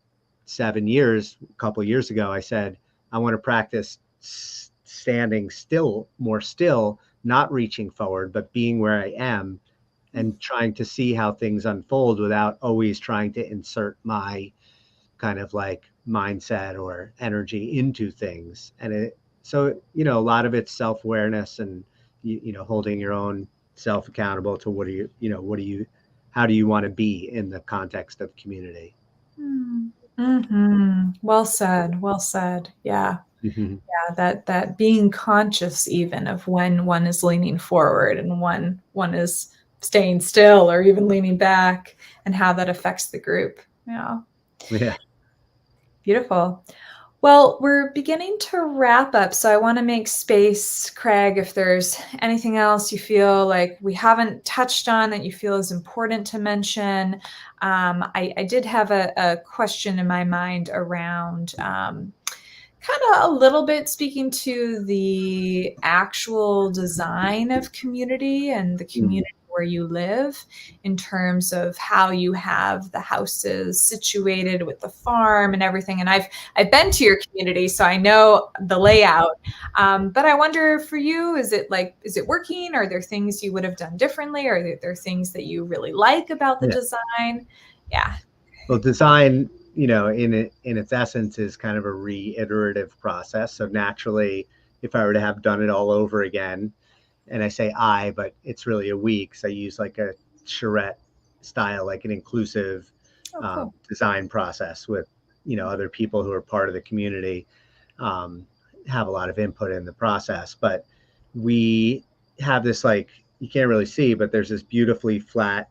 7 years, a couple of years ago, I said, I want to practice standing still, more still, not reaching forward, but being where I am and trying to see how things unfold without always trying to insert my kind of like mindset or energy into things. And so, a lot of it's self-awareness and, holding your own self accountable to how do you want to be in the context of community? Mm-hmm. Well said. Well said. Yeah. Mm-hmm. Yeah. That being conscious even of when one is leaning forward and when one is staying still or even leaning back and how that affects the group. Yeah. Yeah. Beautiful. Well, we're beginning to wrap up, so I want to make space, Craig, if there's anything else you feel like we haven't touched on that you feel is important to mention. I did have a question in my mind around kind of a little bit speaking to the actual design of community and the Mm-hmm. community where you live in terms of how you have the houses situated with the farm and everything. And I've been to your community, so I know the layout. But I wonder for you, is it working? Are there things you would have done differently? Are there things that you really like about the Yeah. design? Yeah. Well, design, in its essence, is kind of a reiterative process. So naturally, if I were to have done it all over again, and I say I, but it's really a we, because I use like a charrette style, like an inclusive Oh, cool. design process with, other people who are part of the community, um, have a lot of input in the process. But we have this, like, you can't really see, but there's this beautifully flat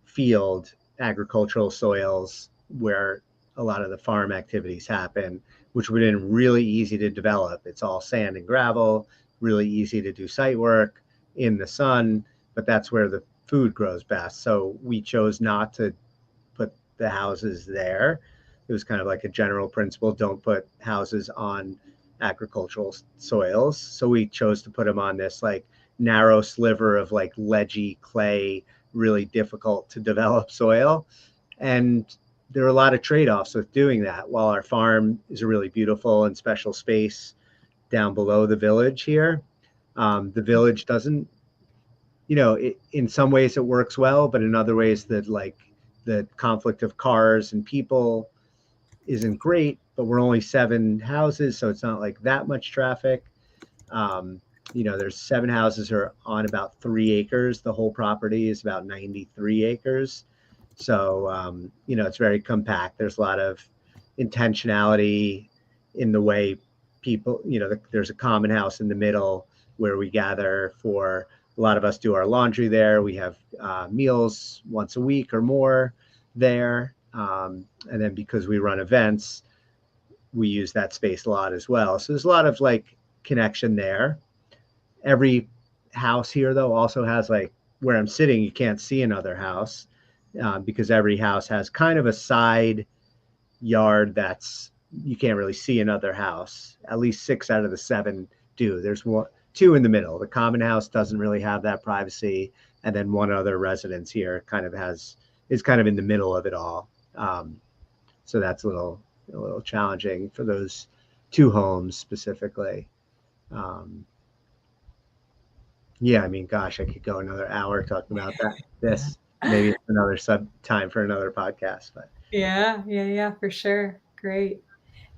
field, agricultural soils where a lot of the farm activities happen, which would have been really easy to develop. It's all sand and gravel, really easy to do site work in the sun, but that's where the food grows best. So we chose not to put the houses there. It was kind of like a general principle, don't put houses on agricultural soils. So we chose to put them on this like narrow sliver of like ledgy clay, really difficult to develop soil. And there are a lot of trade-offs with doing that. While our farm is a really beautiful and special space down below the village here, the village doesn't, in some ways it works well, but in other ways that like the conflict of cars and people isn't great. But we're only 7 houses, so it's not like that much traffic. Um, there's 7 houses are on about 3 acres. The whole property is about 93 acres. So, it's very compact. There's a lot of intentionality in the way people, there's a common house in the middle where we gather for, a lot of us do our laundry there. We have meals once a week or more there. And then because we run events, we use that space a lot as well. So there's a lot of like connection there. Every house here, though, also has like where I'm sitting, you can't see another house because every house has kind of a side yard that's, you can't really see another house. At least 6 out of the 7 do. There's two in the middle. The common house doesn't really have that privacy, and then one other residence here is kind of in the middle of it all. So that's a little challenging for those 2 homes specifically. Yeah, I mean, gosh, I could go another hour talking about that. This maybe it's another time for another podcast, but Yeah, for sure. Great.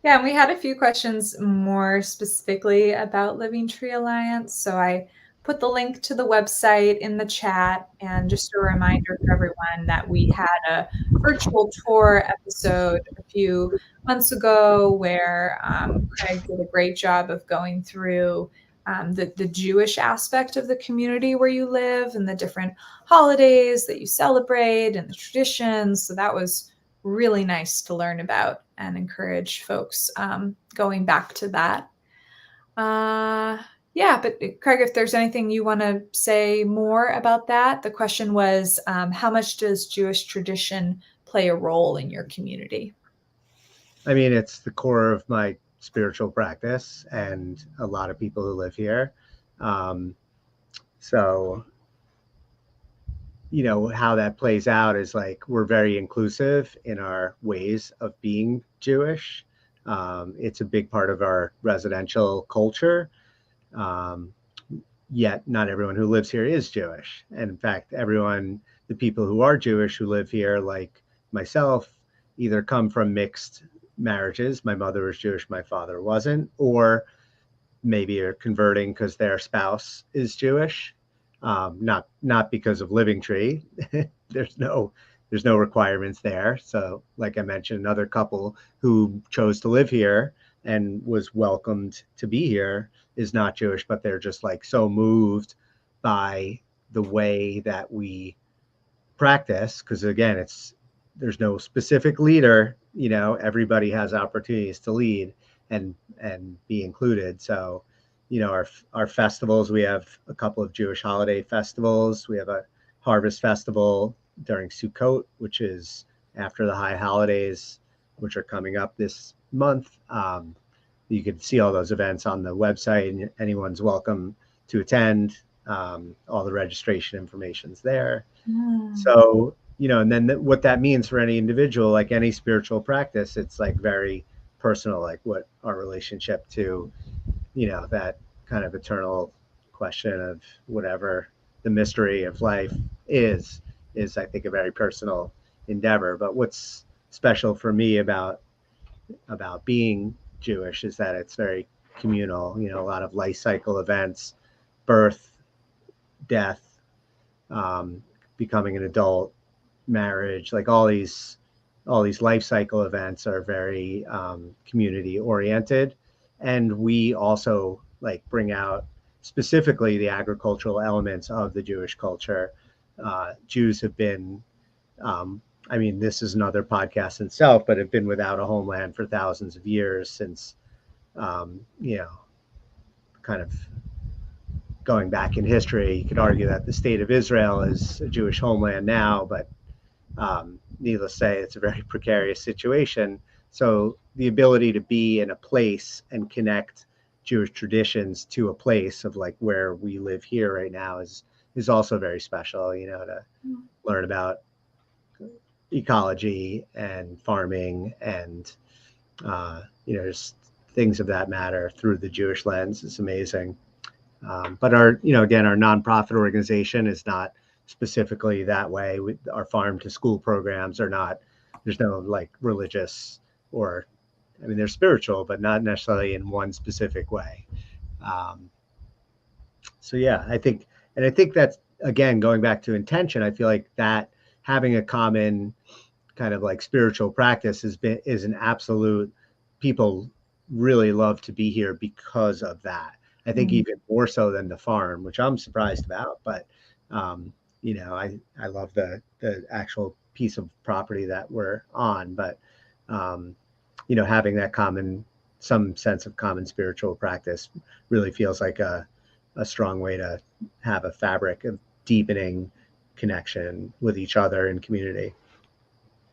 Yeah, and we had a few questions more specifically about Living Tree Alliance. So I put the link to the website in the chat. And just a reminder for everyone that we had a virtual tour episode a few months ago where Craig did a great job of going through the Jewish aspect of the community where you live and the different holidays that you celebrate and the traditions. So that was really nice to learn about and encourage folks going back to that. Yeah, but Craig, if there's anything you want to say more about that, the question was, how much does Jewish tradition play a role in your community? I mean, it's the core of my spiritual practice and a lot of people who live here. Um, so, how that plays out is like we're very inclusive in our ways of being Jewish. It's a big part of our residential culture. Um, Yet not everyone who lives here is Jewish. And in fact, the people who are Jewish who live here, like myself, either come from mixed marriages. My mother was Jewish, my father wasn't, or maybe are converting because their spouse is Jewish. Not because of Living Tree. there's no there's no requirements there. So, like I mentioned, another couple who chose to live here and was welcomed to be here is not Jewish, but they're just like so moved by the way that we practice. Because again, there's no specific leader. Everybody has opportunities to lead and be included. So, our festivals, we have a couple of Jewish holiday festivals. We have a harvest festival during Sukkot, which is after the high holidays, which are coming up this month. You can see all those events on the website, and anyone's welcome to attend. All the registration information's there. So, and then what that means for any individual, like any spiritual practice, it's like very personal, like what our relationship to, that kind of eternal question of whatever the mystery of life is I think a very personal endeavor. But what's special for me about being Jewish is that it's very communal, a lot of life cycle events, birth, death, becoming an adult, marriage, like all these life cycle events are very community oriented. And we also like bring out specifically the agricultural elements of the Jewish culture. Jews have been, I mean, this is another podcast in itself, but have been without a homeland for thousands of years since, kind of going back in history. You could argue that the state of Israel is a Jewish homeland now, but needless to say, it's a very precarious situation. So the ability to be in a place and connect Jewish traditions to a place of like where we live here right now is also very special. To learn about ecology and farming and just things of that matter through the Jewish lens. It's amazing. But again, our nonprofit organization is not specifically that way. Our farm to school programs are not. There's no like religious or, I mean, they're spiritual, but not necessarily in one specific way. Um, so yeah, I think that's again going back to intention. I feel like that having a common kind of like spiritual practice is an absolute. People really love to be here because of that. I think Mm. even more so than the farm, which I'm surprised about. But um, I love the actual piece of property that we're on. But um, having that some sense of common spiritual practice really feels like a strong way to have a fabric of deepening connection with each other and community.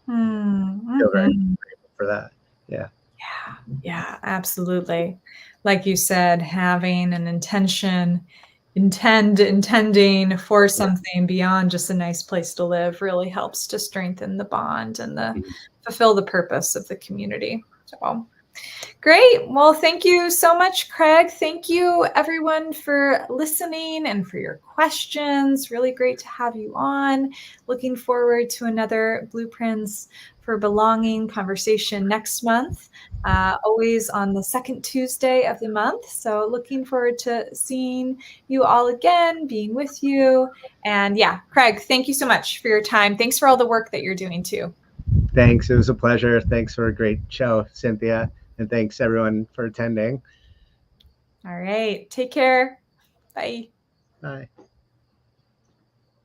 Mm, Feel very mhm. grateful for that. Yeah. Yeah, absolutely. Like you said, having an intending for Yeah. something beyond just a nice place to live really helps to strengthen the bond and the Mhm. fulfill the purpose of the community. So great. Well, thank you so much, Craig. Thank you, everyone, for listening and for your questions. Really great to have you on. Looking forward to another Blueprints for Belonging conversation next month, always on the second Tuesday of the month. So, looking forward to seeing you all again, being with you. And yeah, Craig, thank you so much for your time. Thanks for all the work that you're doing too. Thanks. It was a pleasure. Thanks for a great show, Cynthia. And thanks everyone for attending. All right. Take care. Bye. Bye.